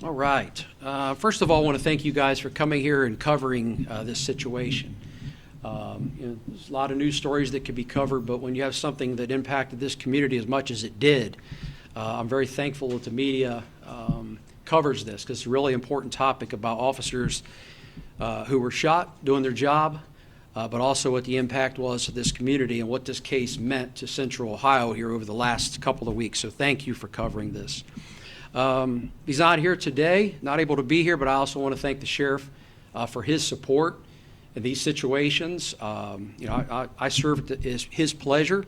All right. First of all, I want to thank you guys for coming here and covering this situation. There's a lot of news stories that could be covered, but when you have something that impacted this community as much as it did, I'm very thankful that the media covers this, because it's a really important topic about officers who were shot doing their job, but also what the impact was to this community and what this case meant to Central Ohio here over the last couple of weeks. So thank you for covering this. He's not here today, not able to be here, but I also want to thank the sheriff for his support in these situations. I served at his pleasure,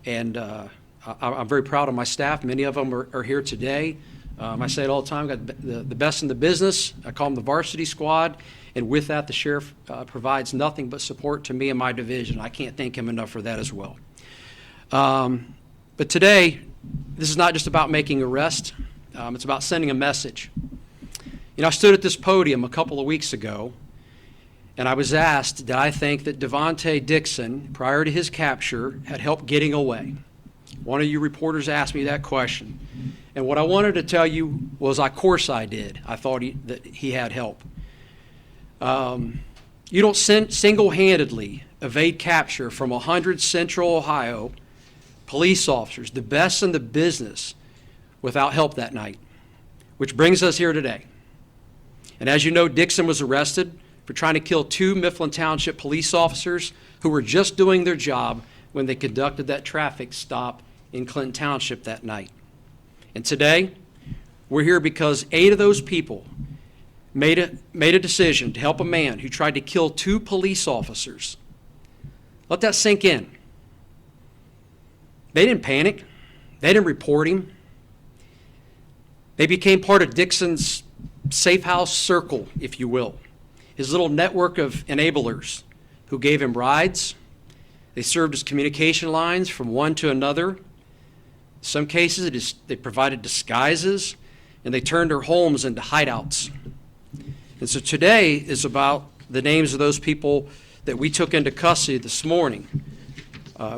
and I'm very proud of my staff. Many of them are here today. I say it all the time, got the best in the business. I call them the varsity squad, and with that, the sheriff provides nothing but support to me and my division. I can't thank him enough for that as well. But today, this is not just about making arrests. It's about sending a message. I stood at this podium a couple of weeks ago, and I was asked, did I think that Daveonte Dixon, prior to his capture, had help getting away? One of you reporters asked me that question. And what I wanted to tell you was, of course I did. I thought that he had help. You don't single-handedly evade capture from 100 Central Ohio police officers, the best in the business, without help that night, which brings us here today. And as you know, Dixon was arrested for trying to kill 2 Mifflin Township police officers who were just doing their job when they conducted that traffic stop in Clinton Township that night. And today, we're here because 8 of those people made a decision to help a man who tried to kill 2 police officers. Let that sink in. They didn't panic. They didn't report him. They became part of Dixon's safe house circle, if you will, his little network of enablers who gave him rides. They served as communication lines from one to another. In some cases, they provided disguises, and they turned their homes into hideouts. And so today is about the names of those people that we took into custody this morning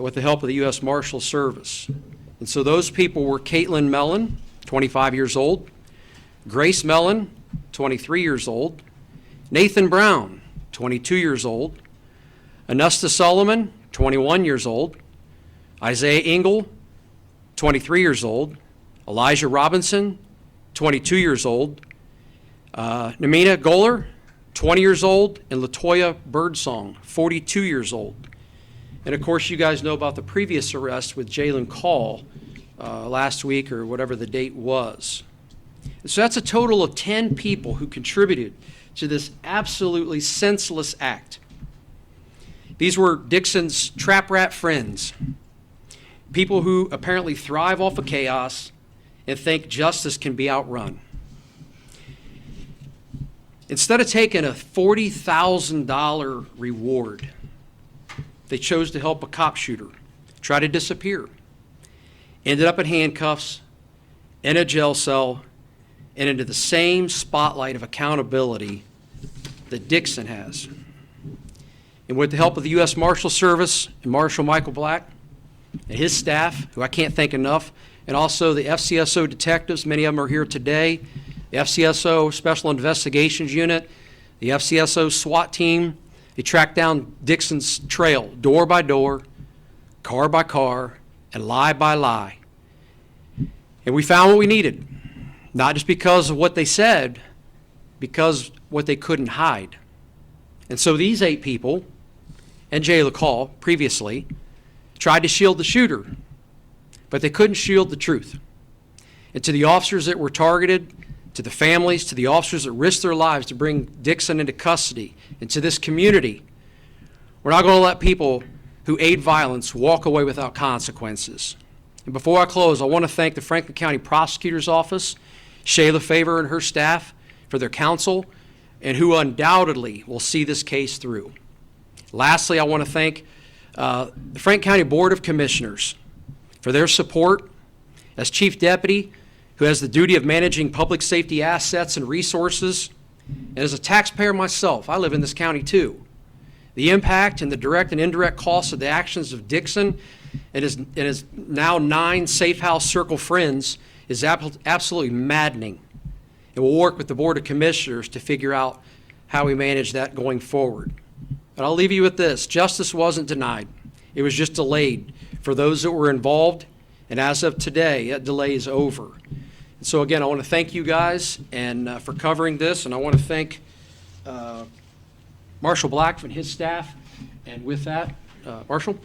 with the help of the U.S. Marshal Service. And so those people were Caitlin Mellon, 25 years old, Grace Mellon, 23 years old, Nathan Brown, 22 years old, Anusta Solomon, 21 years old, Isaiah Engel, 23 years old, Elijah Robinson, 22 years old, Namina Goller, 20 years old, and Latoya Birdsong, 42 years old. And of course, you guys know about the previous arrest with Jalen Call last week, or whatever the date was. So that's a total of 10 people who contributed to this absolutely senseless act. These were Dixon's trap rat friends, people who apparently thrive off of chaos and think justice can be outrun. Instead of taking a $40,000 reward, they chose to help a cop shooter try to disappear. Ended up in handcuffs, in a jail cell, and into the same spotlight of accountability that Dixon has. And with the help of the U.S. Marshal Service and Marshal Michael Black and his staff, who I can't thank enough, and also the FCSO detectives, many of them are here today, the FCSO Special Investigations Unit, the FCSO SWAT team, they tracked down Dixon's trail door by door, car by car, and lie by lie. And we found what we needed, not just because of what they said, because what they couldn't hide. And so these 8 people, and Jay LaCall previously, tried to shield the shooter, but they couldn't shield the truth. And to the officers that were targeted, to the families, to the officers that risked their lives to bring Dixon into custody, and to this community, we're not going to let people who aid violence walk away without consequences. And before I close, I want to thank the Franklin County Prosecutor's Office, Shayla Favor and her staff, for their counsel, and who undoubtedly will see this case through. Lastly, I want to thank the Franklin County Board of Commissioners for their support. As Chief Deputy, who has the duty of managing public safety assets and resources, and as a taxpayer myself, I live in this county too. The impact and the direct and indirect costs of the actions of Dixon and his now 9 Safe House Circle friends is absolutely maddening. And we'll work with the Board of Commissioners to figure out how we manage that going forward. But I'll leave you with this. Justice wasn't denied. It was just delayed for those that were involved. And as of today, that delay is over. And so again, I want to thank you guys and for covering this. And I want to thank Marshall Black and his staff. And with that, Marshall.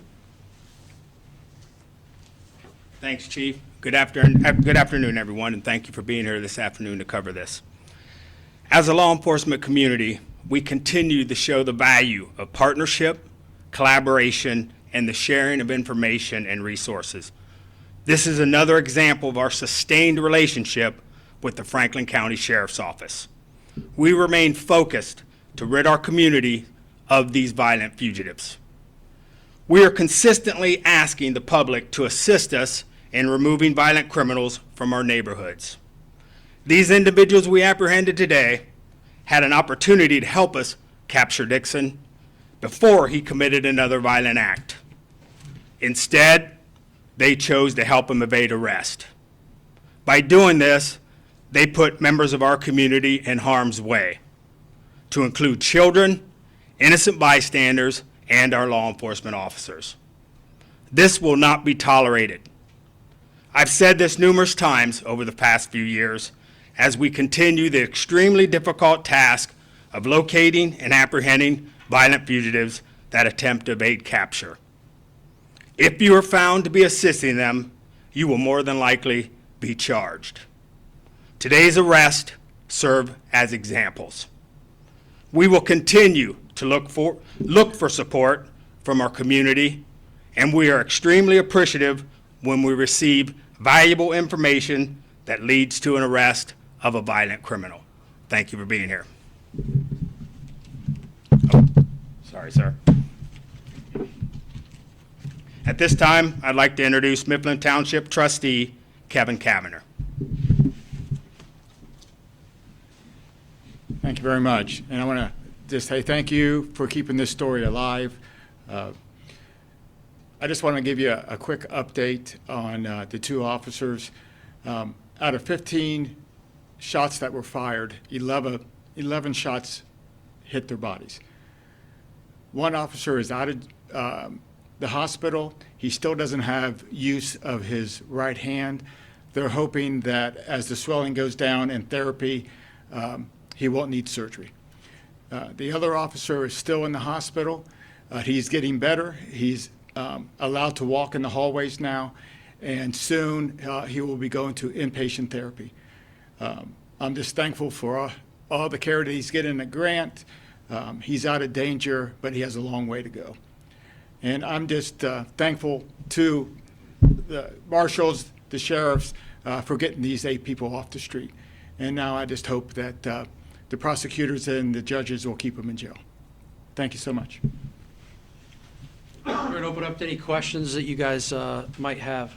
Thanks, Chief. Good afternoon, everyone, and thank you for being here this afternoon to cover this. As a law enforcement community, we continue to show the value of partnership, collaboration, and the sharing of information and resources. This is another example of our sustained relationship with the Franklin County Sheriff's Office. We remain focused to rid our community of these violent fugitives. We are consistently asking the public to assist us in removing violent criminals from our neighborhoods. These individuals we apprehended today had an opportunity to help us capture Dixon before he committed another violent act. Instead, they chose to help him evade arrest. By doing this, they put members of our community in harm's way, to include children, innocent bystanders, and our law enforcement officers. This will not be tolerated. I've said this numerous times over the past few years as we continue the extremely difficult task of locating and apprehending violent fugitives that attempt to evade capture. If you are found to be assisting them, you will more than likely be charged. Today's arrests serve as examples. We will continue to look for support from our community, and we are extremely appreciative when we receive valuable information that leads to an arrest of a violent criminal. Thank you for being here. Oh, sorry, sir. At this time, I'd like to introduce Mifflin Township trustee Kevin Kavanagh. Thank you very much. And I want to just say thank you for keeping this story alive. I just want to give you a quick update on the two officers. Out of 15 shots that were fired, 11 shots hit their bodies. One officer is out of the hospital. He still doesn't have use of his right hand. They're hoping that as the swelling goes down in therapy, he won't need surgery. The other officer is still in the hospital. He's getting better. He's allowed to walk in the hallways now, and soon he will be going to inpatient therapy. I'm just thankful for all the care that he's getting at Grant. He's out of danger, but he has a long way to go. And I'm just thankful to the marshals, the sheriffs, for getting these 8 people off the street. And now I just hope that the prosecutors and the judges will keep them in jail. Thank you so much. We're going to open up to any questions that you guys might have.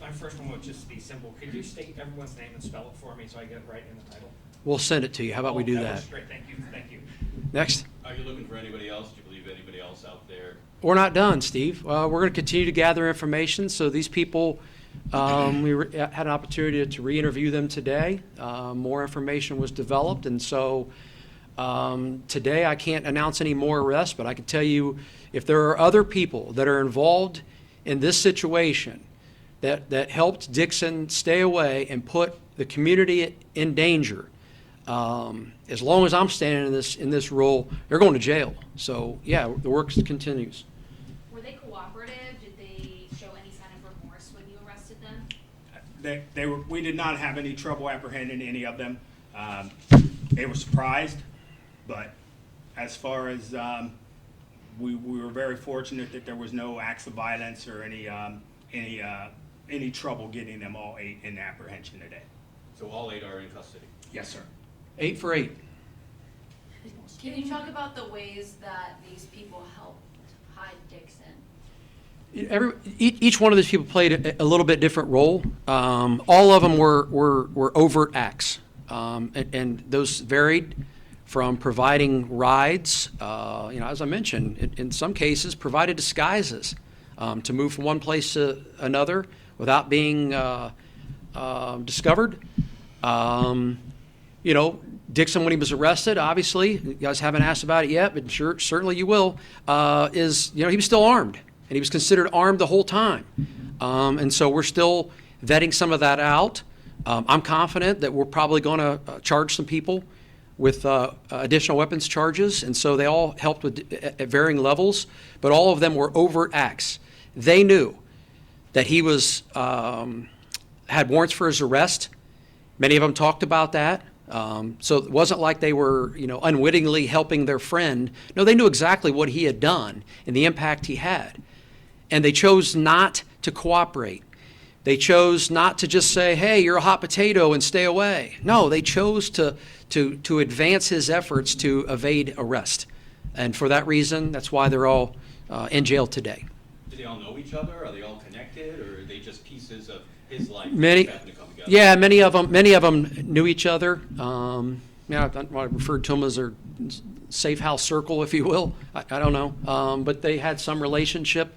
My first one would just be simple. Could you state everyone's name and spell it for me so I get it right in the title? We'll send it to you. How about we do that? Was great. Thank you. Thank you. Next. Are you looking for anybody else? Do you believe anybody else out there? We're not done, Steve. We're going to continue to gather information. So these people, we had an opportunity to re-interview them today. More information was developed, and so today I can't announce any more arrests, but I can tell you if there are other people that are involved in this situation that helped Dixon stay away and put the community in danger, as long as I'm standing in this role, they're going to jail. So yeah, the work continues. Were they cooperative? Did they show any sign of remorse when you arrested them? We did not have any trouble apprehending any of them. They were surprised, but as far as we were very fortunate that there was no acts of violence or any trouble getting them all 8 in apprehension today. So all 8 are in custody? Yes, sir. 8 for 8. Can you talk about the ways that these people helped hide Dixon? Each one of these people played a little bit different role. All of them were overt acts, and those varied from providing rides, as I mentioned, in some cases provided disguises to move from one place to another without being discovered. Dixon, when he was arrested, obviously, you guys haven't asked about it yet, but sure, certainly you will, he was still armed, and he was considered armed the whole time. And so we're still vetting some of that out. I'm confident that we're probably going to charge some people with additional weapons charges, and so they all helped at varying levels, but all of them were overt acts. They knew that he was had warrants for his arrest. Many of them talked about that. So it wasn't like they were, unwittingly helping their friend. No, they knew exactly what he had done and the impact he had. And they chose not to cooperate. They chose not to just say, hey, you're a hot potato and stay away. No, they chose to advance his efforts to evade arrest. And for that reason, that's why they're all in jail today. Do they all know each other? Are they all connected, or are they just pieces of his life Many, that happen to come together? yeah, many of them knew each other. I referred to them as their safe house circle, if you will. I don't know, but they had some relationship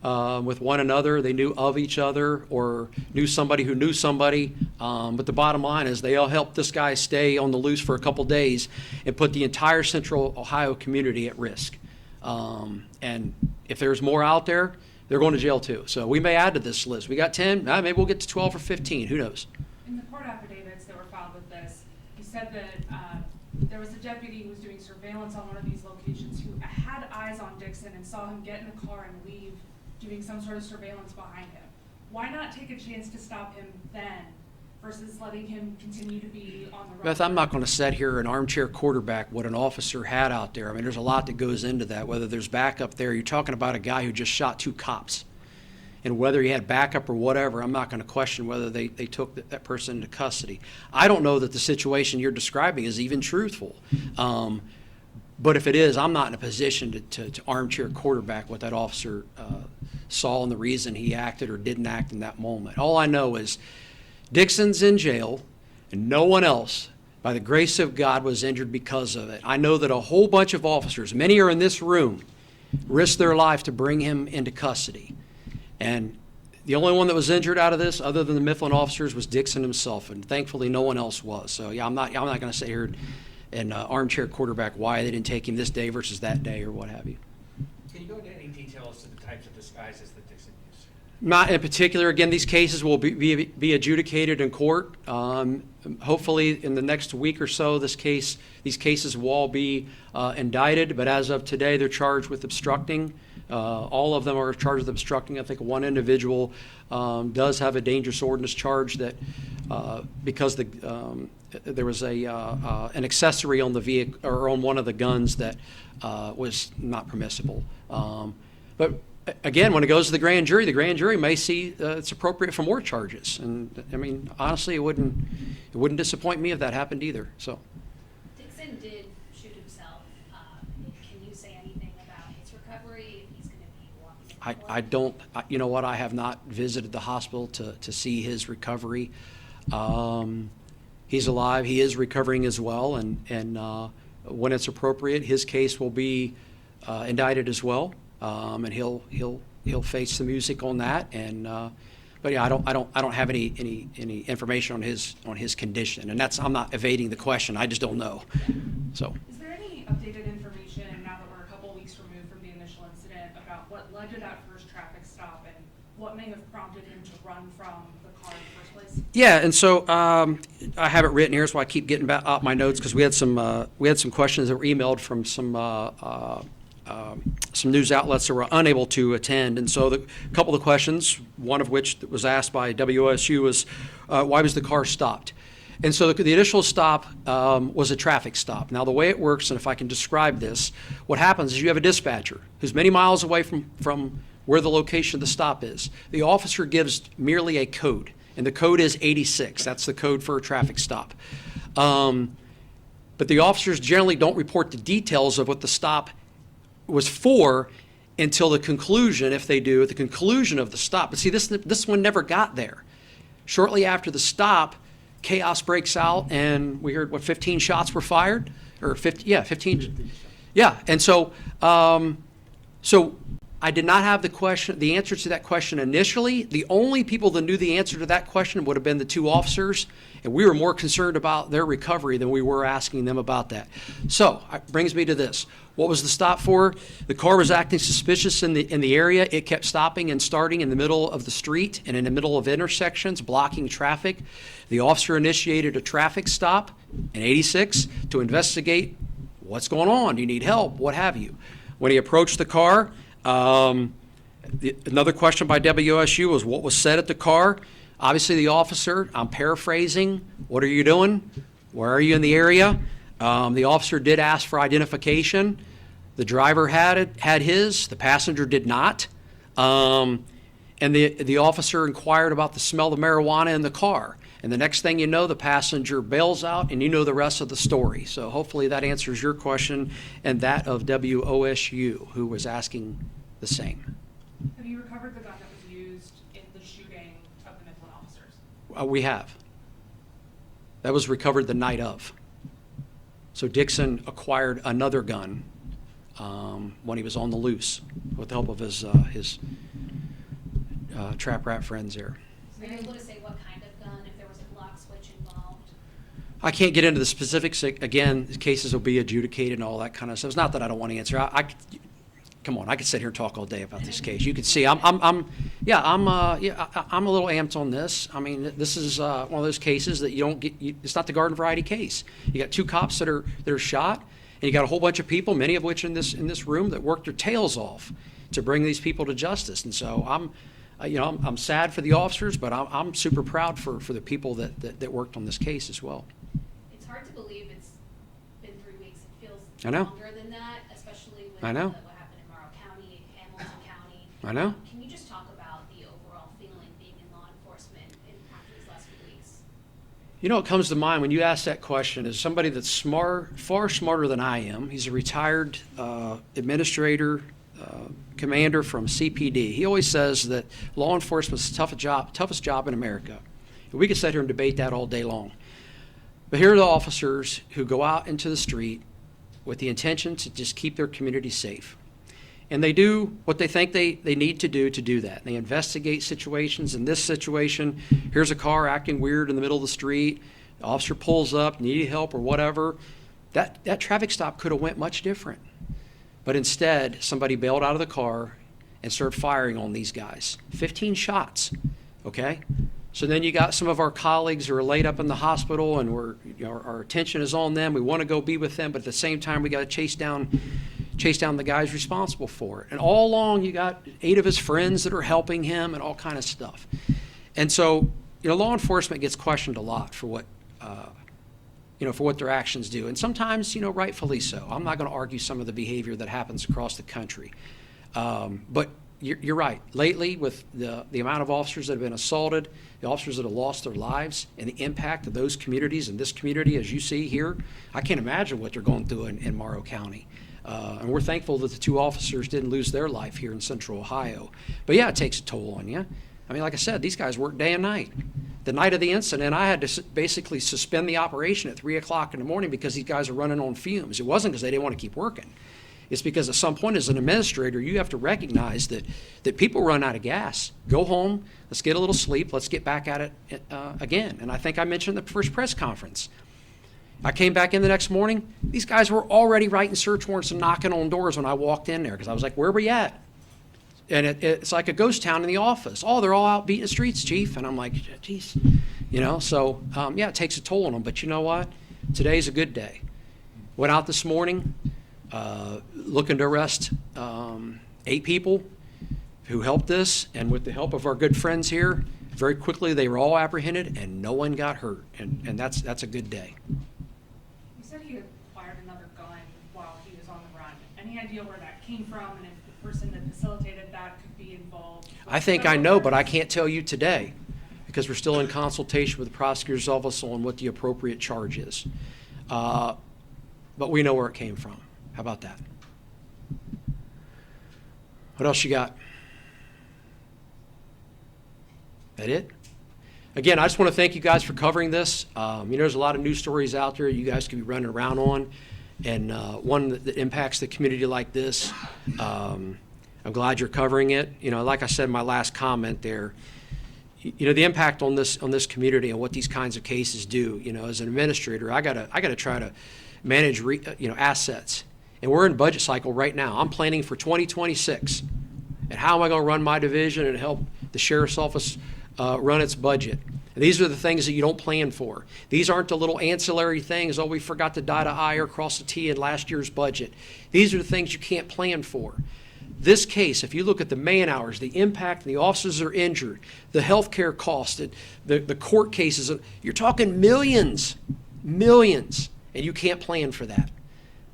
with one another. They knew of each other or knew somebody who knew somebody. But the bottom line is they all helped this guy stay on the loose for a couple days and put the entire Central Ohio community at risk. And if there's more out there, they're going to jail too. So we may add to this list. We got 10, maybe we'll get to 12 or 15, who knows? In the court affidavits that were filed with this, you said that there was a deputy who was doing surveillance on one of these locations who had eyes on Dixon and saw him get in the car and leave, doing some sort of surveillance behind him. Why not take a chance to stop him then versus letting him continue to be on the run? Beth, I'm not going to sit here and armchair quarterback what an officer had out there. I mean, there's a lot that goes into that, whether there's backup there. You're talking about a guy who just shot 2 cops. And whether he had backup or whatever, I'm not going to question whether they took that person into custody. I don't know that the situation you're describing is even truthful. But if it is, I'm not in a position to armchair quarterback what that officer saw and the reason he acted or didn't act in that moment. All I know is Dixon's in jail, and no one else, by the grace of God, was injured because of it. I know that a whole bunch of officers, many are in this room, risked their life to bring him into custody. And the only one that was injured out of this, other than the Mifflin officers, was Dixon himself, and thankfully no one else was. So yeah, I'm not going to sit here and armchair quarterback why they didn't take him this day versus that day or what have you. Can you go into any detail as to the types of disguises that Dixon used? Not in particular. Again, these cases will be adjudicated in court. Hopefully, in the next week or so, these cases will all be indicted. But as of today, they're charged with obstructing. All of them are charged with obstructing. I think one individual does have a dangerous ordinance charge that because there was an accessory on the vehicle or on one of the guns that was not permissible. But again, when it goes to the grand jury may see it's appropriate for more charges. And I mean, honestly, it wouldn't disappoint me if that happened either. So. Dixon did shoot himself. Can you say anything about his recovery? If he's going to be walking? I don't. You know what? I have not visited the hospital to see his recovery. He's alive. He is recovering as well, and when it's appropriate, his case will be indicted as well. And he'll face the music on that. And but yeah, I don't have any information on his condition, and I'm not evading the question. I just don't know. So. Is there any updated information now that we're a couple weeks removed from the initial incident about what led to that first traffic stop and what may have prompted him to run from the car in the first place? Yeah, and so I have it written here, so I keep getting out my notes because we had some questions that were emailed from some news outlets that were unable to attend. And so a couple of questions, one of which that was asked by WSU was, why was the car stopped? And so the initial stop was a traffic stop. Now, the way it works, and if I can describe this, what happens is you have a dispatcher who's many miles away from where the location of the stop is. The officer gives merely a code, and the code is 86. That's the code for a traffic stop. But the officers generally don't report the details of what the stop was for until the conclusion, if they do, at the conclusion of the stop. But see, this one never got there. Shortly after the stop, chaos breaks out, and we heard, 15 shots were fired? Or 15, yeah, 15. Yeah, and so I did not have the answer to that question initially. The only people that knew the answer to that question would have been the two officers, and we were more concerned about their recovery than we were asking them about that. So, it brings me to this. What was the stop for? The car was acting suspicious in the area. It kept stopping and starting in the middle of the street and in the middle of intersections, blocking traffic. The officer initiated a traffic stop in 86 to investigate what's going on. Do you need help? What have you? When he approached the car, another question by WSU was what was said at the car. Obviously, the officer, I'm paraphrasing, what are you doing? Where are you in the area? The officer did ask for identification. The driver had his, the passenger did not. And the officer inquired about the smell of marijuana in the car. And the next thing you know, the passenger bails out, and you know the rest of the story. So hopefully that answers your question and that of WOSU, who was asking the same. Have you recovered the gun that was used in the shooting of the Mifflin officers? We have. That was recovered the night of. So Dixon acquired another gun when he was on the loose with the help of his trap rat friends there. Are you able to say what kind of gun, if there was a lock switch involved? I can't get into the specifics. Again, cases will be adjudicated and all that kind of stuff. It's not that I don't want to answer. Come on, I could sit here and talk all day about this case. You can see I'm a little amped on this. I mean, this is one of those cases that you don't get. It's not the garden variety case. You got two cops that are shot, and you got a whole bunch of people, many of which in this room, that worked their tails off to bring these people to justice. And so I'm sad for the officers, but I'm super proud for the people that worked on this case as well. It's hard to believe it's been 3 weeks. It feels I know. longer than that, especially with I know. What happened in Morrow County, Hamilton County. I know. Can you just talk about the overall feeling being in law enforcement after these last few weeks? You know what comes to mind when you ask that question is somebody that's smart, far smarter than I am. He's a retired administrator, commander from CPD. He always says that law enforcement is the toughest job in America. And we could sit here and debate that all day long. But here are the officers who go out into the street with the intention to just keep their community safe. And they do what they think they need to do that. They investigate situations. In this situation, here's a car acting weird in the middle of the street. The officer pulls up, needing help or whatever. That traffic stop could have went much different. But instead, somebody bailed out of the car and started firing on these guys. 15 shots, okay? So then you got some of our colleagues who are laid up in the hospital, and our attention is on them. We want to go be with them, but at the same time, we got to chase down the guys responsible for it. And all along, you got 8 of his friends that are helping him and all kind of stuff. And so, law enforcement gets questioned a lot for what their actions do. And sometimes, rightfully so. I'm not going to argue some of the behavior that happens across the country. But you're right. Lately, with the amount of officers that have been assaulted, the officers that have lost their lives, and the impact of those communities and this community, as you see here, I can't imagine what they're going through in Morrow County. And we're thankful that the 2 officers didn't lose their life here in Central Ohio. But yeah, it takes a toll on you. I mean, like I said, these guys work day and night. The night of the incident, I had to basically suspend the operation at 3 o'clock in the morning because these guys are running on fumes. It wasn't because they didn't want to keep working. It's because at some point as an administrator, you have to recognize that people run out of gas. Go home, let's get a little sleep, let's get back at it again. And I think I mentioned the first press conference. I came back in the next morning, these guys were already writing search warrants and knocking on doors when I walked in there because I was like, where are we at? And it's like a ghost town in the office. Oh, they're all out beating the streets, Chief. And I'm like, geez, so it takes a toll on them. But you know what? Today's a good day. Went out this morning looking to arrest 8 people who helped us. And with the help of our good friends here, very quickly they were all apprehended and no one got hurt. And that's a good day. You said he acquired another gun while he was on the run. Any idea where that came from and if the person that facilitated that could be involved? I think I know, but I can't tell you today because we're still in consultation with the prosecutor's office on what the appropriate charge is. But we know where it came from. How about that? What else you got? That it? Again, I just want to thank you guys for covering this. There's a lot of news stories out there you guys could be running around on, and one that impacts the community like this. I'm glad you're covering it. You know, like I said in my last comment there, you know, the impact on this community and what these kinds of cases do, you know, as an administrator, I gotta try to manage, you know, assets. And we're in budget cycle right now. I'm planning for 2026. And how am I gonna run my division and help the sheriff's office run its budget? And these are the things that you don't plan for. These aren't the little ancillary things, oh, we forgot to dot a I or cross a T in last year's budget. These are the things you can't plan for. This case, if you look at the man hours, the impact, the officers are injured, the health care costs, the court cases, you're talking millions, and you can't plan for that.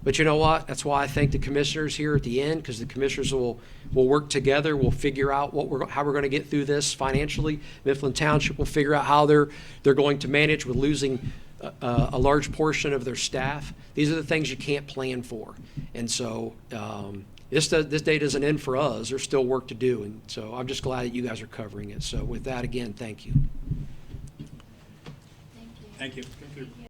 But you know what? That's why I thank the commissioners here at the end, because the commissioners will work together. We'll figure out how we're going to get through this financially. Mifflin Township will figure out how they're going to manage with losing a large portion of their staff. These are the things you can't plan for. And so this day doesn't end for us. There's still work to do. And so I'm just glad that you guys are covering it. So with that, again, thank you. Thank you. Thank you.